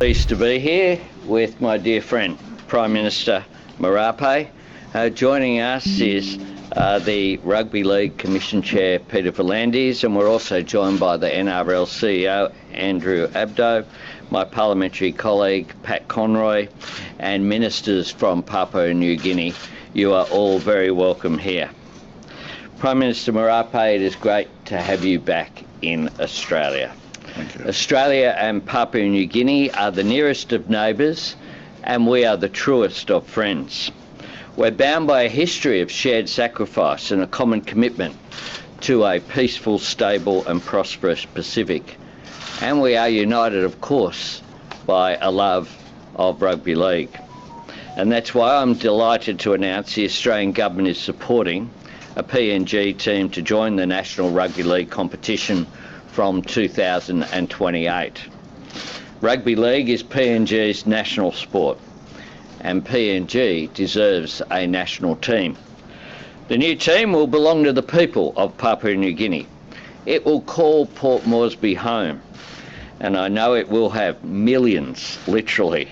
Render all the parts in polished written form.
Pleased to be here with my dear friend, Prime Minister Marape. Joining us is the Rugby League Commission Chair, Peter V'landys, and we're also joined by the NRL CEO, Andrew Abdo, my parliamentary colleague, Pat Conroy, and ministers from Papua New Guinea. You are all very welcome here. Prime Minister Marape, it is great to have you back in Australia. Thank you. Australia and Papua New Guinea are the nearest of neighbours, and we are the truest of friends. We're bound by a history of shared sacrifice and a common commitment to a peaceful, stable and prosperous Pacific. And we are united, of course, by a love of rugby league. And that's why I'm delighted to announce the Australian Government is supporting a PNG team to join the National Rugby League competition from 2028. Rugby league is PNG's national sport, and PNG deserves a national team. The new team will belong to the people of Papua New Guinea. It will call Port Moresby home, and I know it will have millions, literally,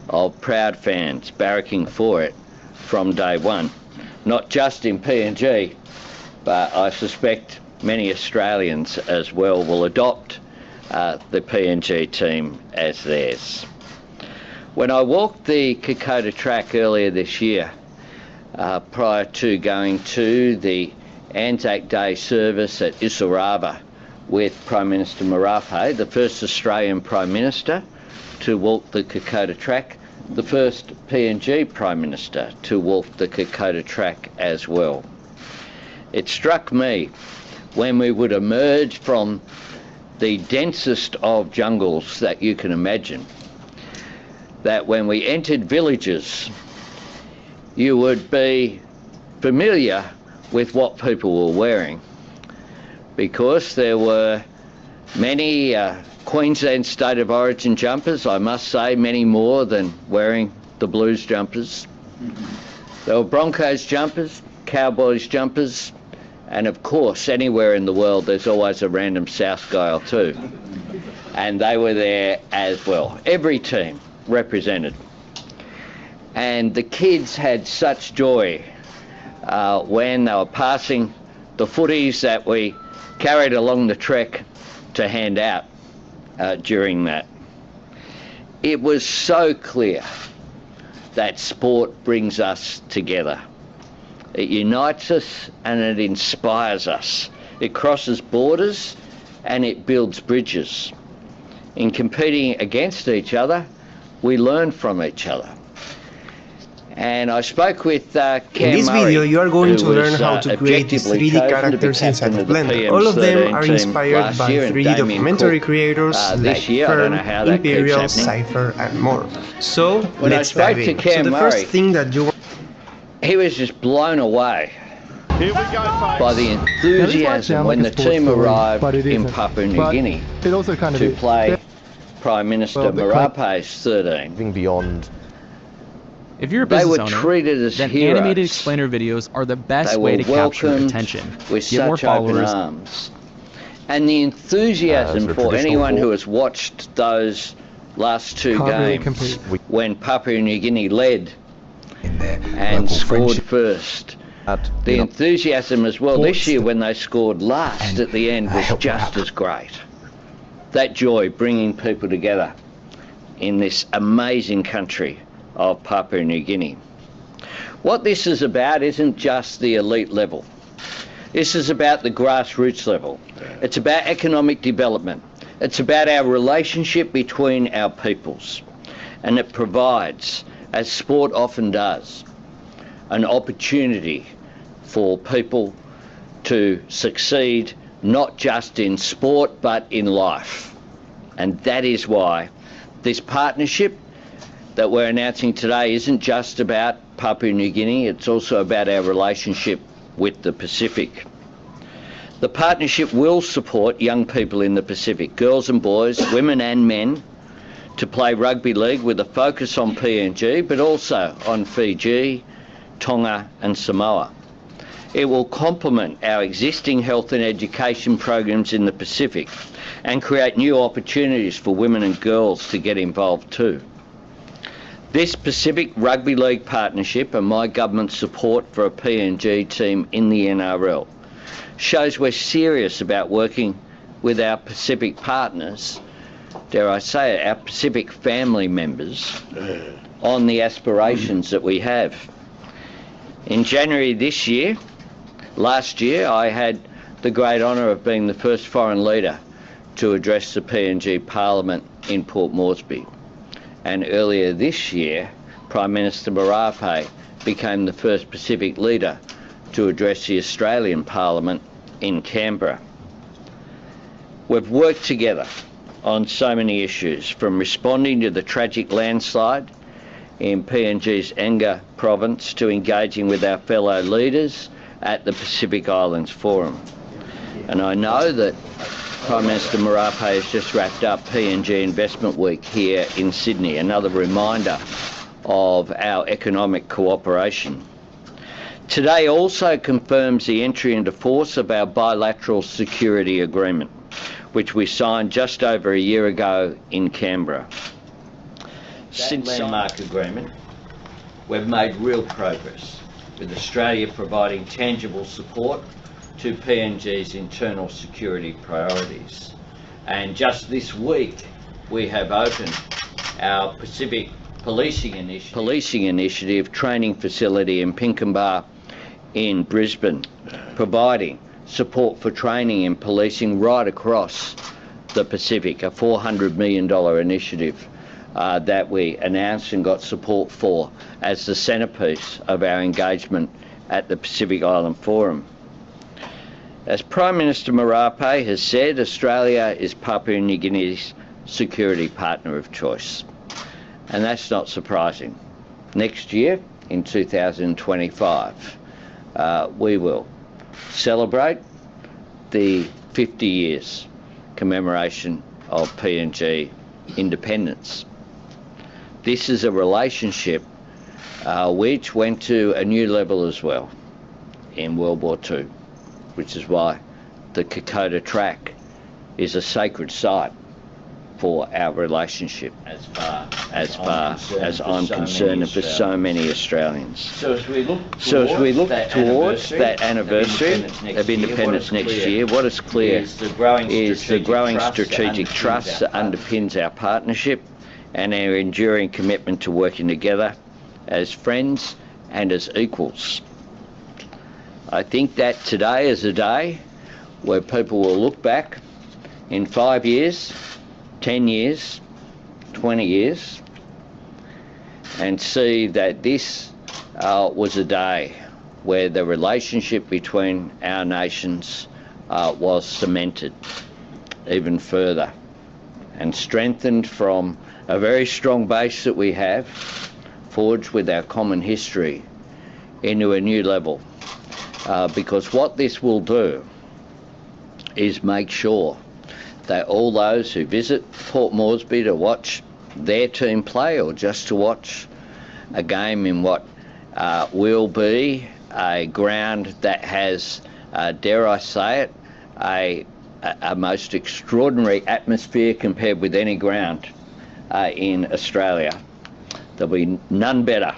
of proud fans barracking for it from day one. Not just in PNG, but I suspect many Australians as well will adopt the PNG team as theirs. When I walked the Kokoda track earlier this year, prior to going to the Anzac Day service at Isarava with Prime Minister Marape, the first Australian Prime Minister to walk the Kokoda track, the first PNG Prime Minister to walk the Kokoda track as well. It struck me when we would emerge from the densest of jungles that you can imagine, that when we entered villages, you would be familiar with what people were wearing, because there were many Queensland State of Origin jumpers, I must say, many more than wearing the Blues jumpers. There were Broncos jumpers, Cowboys jumpers, and of course, anywhere in the world, there's always a random South guy or two. And they were there as well. Every team represented. And the kids had such joy when they were passing the footies that we carried along the trek to hand out during that. It was so clear that sport brings us together. It unites us and it inspires us. It crosses borders and it builds bridges. In competing against each other, we learn from each other. And I spoke with Cam In this Murray, video, you are going to who learn was, how to create these objectively 3D chosen to be characters inside captain of the Blender. All of them PM13 are team inspired last by year, and 3D Damien documentary Cook, creators like this year. I don't Fern, know how that keeps Imperial, happening. Cypher and more. So, When I let's spoke dive to in. Cam So the Murray, first thing that you he was just blown away Here we go, folks. by the enthusiasm when the team arrived in Papua New Guinea it also kind of to is. play Prime Minister Marape's 13. Moving beyond. If you're a They business were owner, treated as then heroes. animated explainer videos are the best They way were to capture welcomed attention, with get more such open followers. arms. And the enthusiasm sort of for traditional anyone sport. who has watched those last two Can't really games, compete. when Papua New Guinea led In their and local scored friendship first. at, The you know, enthusiasm as well this sports year when they scored last and at the end was help just out. as great. That joy bringing people together in this amazing country of Papua New Guinea. What this is about isn't just the elite level. This is about the grassroots level. It's about economic development. It's about our relationship between our peoples. And it provides, as sport often does, an opportunity for people to succeed not just in sport but in life. And that is why this partnership that we're announcing today isn't just about Papua New Guinea, it's also about our relationship with the Pacific. The partnership will support young people in the Pacific, girls and boys, women and men, to play rugby league with a focus on PNG, but also on Fiji, Tonga and Samoa. It will complement our existing health and education programs in the Pacific and create new opportunities for women and girls to get involved too. This Pacific Rugby League partnership and my government's support for a PNG team in the NRL shows we're serious about working with our Pacific partners, dare I say it, our Pacific family members, on the aspirations that we have. In January last year, I had the great honour of being the first foreign leader to address the PNG Parliament in Port Moresby. And earlier this year, Prime Minister Marape became the first Pacific leader to address the Australian Parliament in Canberra. We've worked together on so many issues, from responding to the tragic landslide in PNG's Enga province to engaging with our fellow leaders at the Pacific Islands Forum. And I know that Prime Minister Marape has just wrapped up PNG Investment Week here in Sydney, another reminder of our economic cooperation. Today also confirms the entry into force of our bilateral security agreement, which we signed just over a year ago in Canberra. Since the landmark agreement, we've made real progress, with Australia providing tangible support to PNG's internal security priorities. And just this week, we have opened our Pacific Policing Initiative training facility in Pinkenba in Brisbane, providing support for training in policing right across the Pacific, a $400 million initiative that we announced and got support for as the centrepiece of our engagement at the Pacific Island Forum. As Prime Minister Marape has said, Australia is Papua New Guinea's security partner of choice. And that's not surprising. Next year, in 2025, we will celebrate the 50 years commemoration of PNG independence. This is a relationship which went to a new level as well in World War II, which is why the Kokoda track is a sacred site for our relationship as far as I'm concerned and for so many Australians. So as we look towards that anniversary of independence next year, what is clear is the growing strategic trust that underpins our partnership and our enduring commitment to working together as friends and as equals. I think that today is a day where people will look back in 5 years, 10 years, 20 years, and see that this was a day where the relationship between our nations was cemented even further and strengthened from a very strong base that we have, forged with our common history, into a new level. Because what this will do is make sure that all those who visit Port Moresby to watch their team play or just to watch a game in what will be a ground that has, dare I say it, a most extraordinary atmosphere compared with any ground in Australia. There'll be none better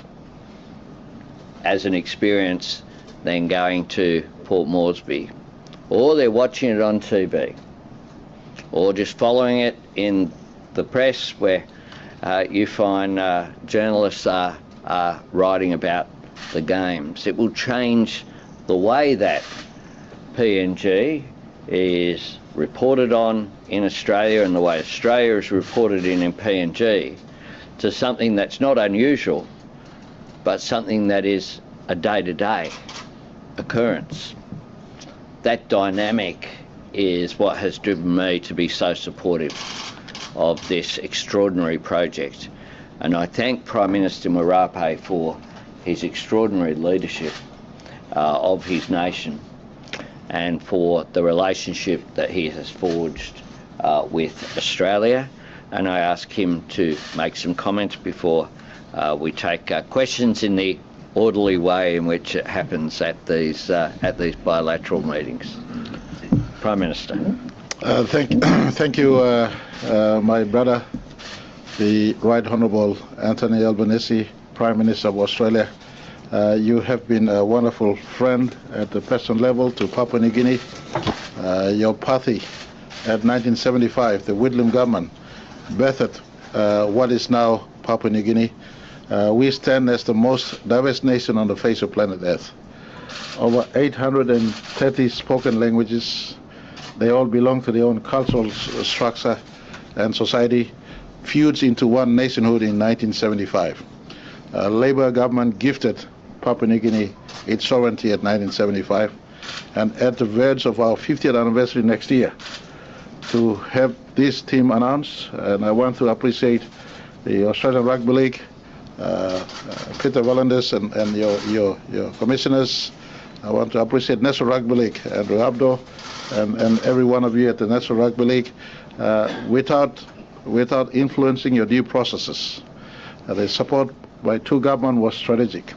as an experience than going to Port Moresby, or they're watching it on TV, or just following it in the press where you find journalists are writing about the games. It will change the way that PNG is reported on in Australia and the way Australia is reported in PNG to something that's not unusual, but something that is a day-to-day occurrence. That dynamic is what has driven me to be so supportive of this extraordinary project. And I thank Prime Minister Marape for his extraordinary leadership of his nation and for the relationship that he has forged with Australia. And I ask him to make some comments before we take questions in the orderly way in which it happens at these bilateral meetings. Prime Minister. Thank you, my brother, the Right Honourable Anthony Albanese, Prime Minister of Australia. You have been a wonderful friend at the personal level to Papua New Guinea. Your party at 1975, the Whitlam government, birthed what is now Papua New Guinea. We stand as the most diverse nation on the face of planet Earth. Over 830 spoken languages. They all belong to their own cultural structure and society, fused into one nationhood in 1975. Labour government gifted Papua New Guinea its sovereignty at 1975, and at the verge of our 50th anniversary next year, to have this team announced. And I want to appreciate the Australian Rugby League, Peter Vallenders and your commissioners. I want to appreciate National Rugby League, Andrew Abdo, and every one of you at the National Rugby League. Without influencing your due processes, the support by two governments was strategic.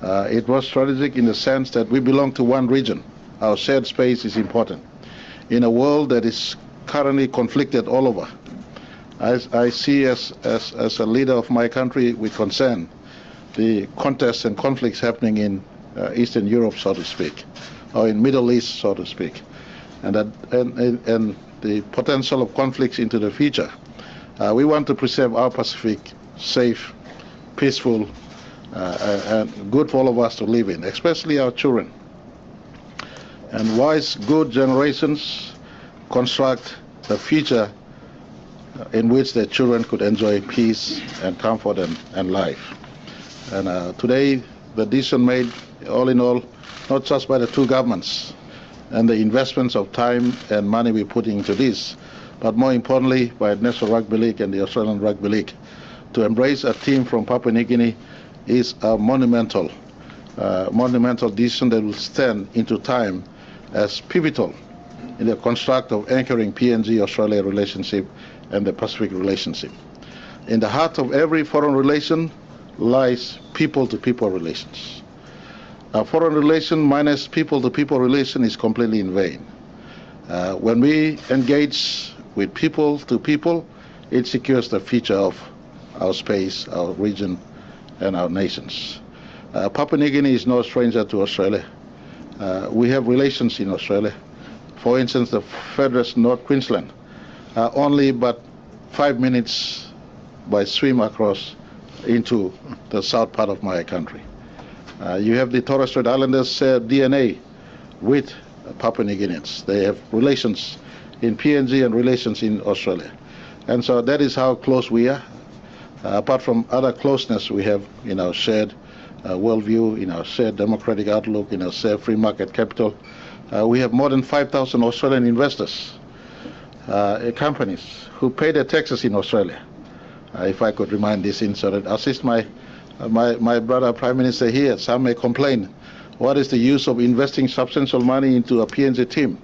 It was strategic in the sense that we belong to one region. Our shared space is important. In a world that is currently conflicted all over, I see as a leader of my country with concern the contests and conflicts happening in Eastern Europe, so to speak, or in Middle East, so to speak, and the potential of conflicts into the future. We want to preserve our Pacific safe, peaceful, and good for all of us to live in, especially our children. And wise, good generations construct a future in which their children could enjoy peace and comfort and life. And today, the decision made, all in all, not just by the two governments and the investments of time and money we're putting into this, but more importantly by National Rugby League and the Australian Rugby League, to embrace a team from Papua New Guinea is a monumental decision that will stand into time as pivotal in the construct of anchoring PNG-Australia relationship and the Pacific relationship. In the heart of every foreign relation lies people-to-people relations. A foreign relation minus people-to-people relation is completely in vain. When we engage with people-to-people, it secures the future of our space, our region, and our nations. Papua New Guinea is no stranger to Australia. We have relations in Australia. For instance, the Federation North Queensland, only but 5 minutes by swim across into the south part of my country. You have the Torres Strait Islanders share DNA with Papua New Guineans. They have relations in PNG and relations in Australia. And so that is how close we are. Apart from other closeness we have in our shared worldview, in our shared democratic outlook, in our shared free market capital, we have more than 5,000 Australian investors, companies who pay their taxes in Australia. If I could remind this in so that assist my brother Prime Minister here, some may complain, what is the use of investing substantial money into a PNG team?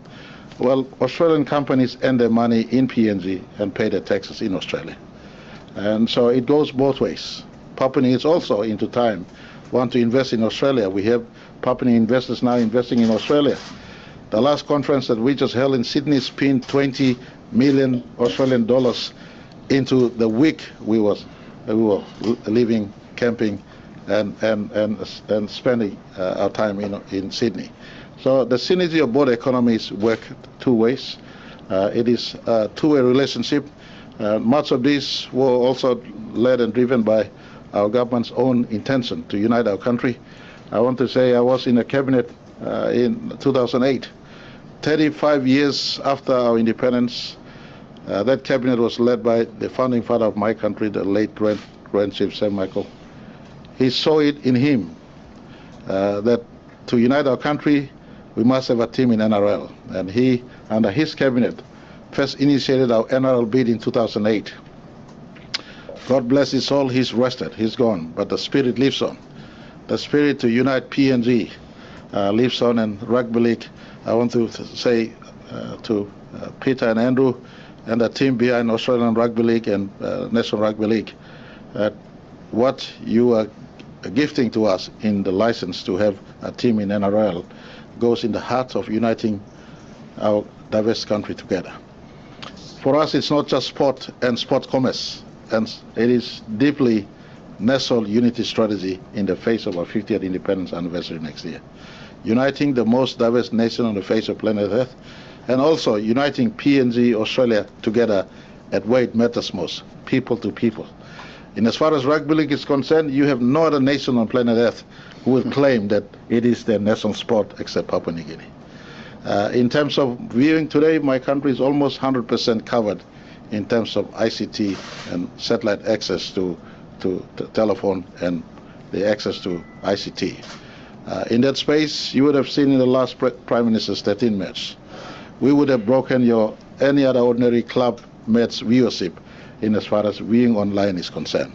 Well, Australian companies earn their money in PNG and pay their taxes in Australia. And so it goes both ways. Papua New Guinea is also into time want to invest in Australia. We have Papua New Guinea investors now investing in Australia. The last conference that we just held in Sydney spent 20 million Australian dollars into the week we were living, camping, and spending our time in Sydney. So the synergy of both economies work two ways. It is a two-way relationship. Much of this were also led and driven by our government's own intention to unite our country. I want to say I was in a cabinet in 2008. 35 years after our independence, that cabinet was led by the founding father of my country, the late Grand Chief Sam Michael. He saw it in him that to unite our country, we must have a team in NRL. And he, under his cabinet, first initiated our NRL bid in 2008. God bless his soul, he's rested, he's gone, but the spirit lives on. The spirit to unite PNG lives on, and Rugby League. I want to say to Peter and Andrew and the team behind Australian Rugby League and National Rugby League that what you are gifting to us in the license to have a team in NRL goes in the heart of uniting our diverse country together. For us, it's not just sport and sport commerce, and it is deeply national unity strategy in the face of our 50th independence anniversary next year. Uniting the most diverse nation on the face of planet Earth, and also uniting PNG Australia together at where it matters most, people to people. And as far as rugby league is concerned, you have no other nation on planet Earth who will claim that it is their national sport except Papua New Guinea. In terms of viewing today, my country is almost 100% covered in terms of ICT and satellite access to telephone and the access to ICT. In that space, you would have seen in the last Prime Minister's 13 match, we would have broken any other ordinary club match viewership in as far as viewing online is concerned.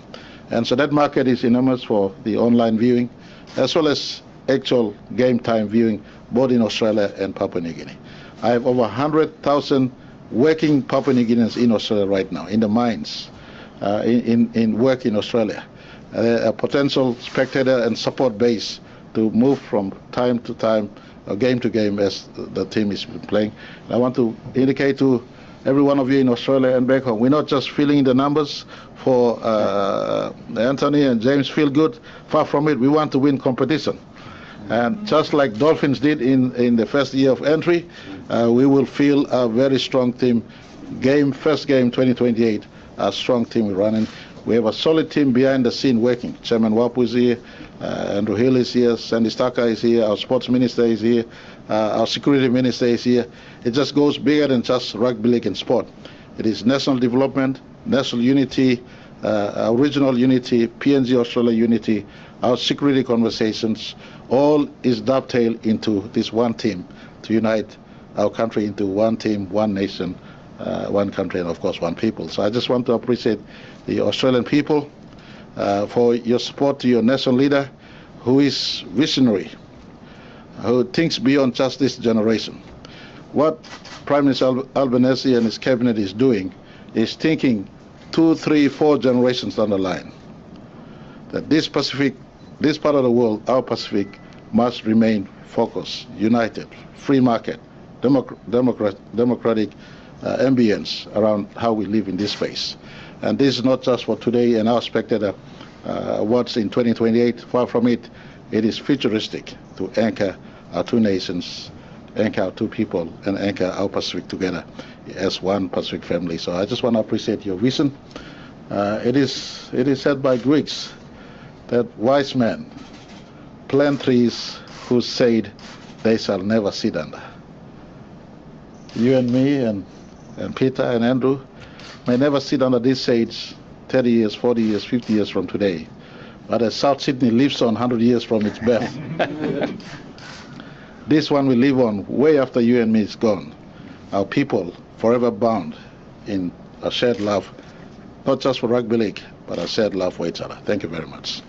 And so that market is enormous for the online viewing, as well as actual game time viewing, both in Australia and Papua New Guinea. I have over 100,000 working Papua New Guineans in Australia right now, in the mines, in work in Australia. A potential spectator and support base to move from time to time, game to game as the team is playing. I want to indicate to every one of you in Australia and back home, we're not just filling in the numbers for Anthony and James feel good. Far from it, we want to win competition. And just like Dolphins did in the first year of entry, we will feel a very strong team. First game 2028, a strong team we're running. We have a solid team behind the scene working. Chairman Wapu is here, Andrew Hill is here, Sandy Staka is here, our sports minister is here, our security minister is here. It just goes bigger than just rugby league and sport. It is national development, national unity, our regional unity, PNG Australia unity, our security conversations, all is dovetailed into this one team to unite our country into one team, one nation, one country, and of course one people. So I just want to appreciate the Australian people for your support to your national leader, who is visionary, who thinks beyond just this generation. What Prime Minister Albanese and his cabinet is doing is thinking 2, 3, 4 generations down the line. That this part of the world, our Pacific, must remain focused, united, free market, democratic ambience around how we live in this space. And this is not just for today and our spectator, what's in 2028, far from it. It is futuristic to anchor our two nations, anchor our two people, and anchor our Pacific together as one Pacific family. So I just want to appreciate your vision. It is said by Greeks that wise men plant trees whose shade they shall never sit under. You and me and Peter and Andrew may never sit under these shades 30 years, 40 years, 50 years from today. But as South Sydney lives on 100 years from its birth, this one will live on way after you and me is gone. Our people forever bound in a shared love, not just for rugby league, but a shared love for each other. Thank you very much.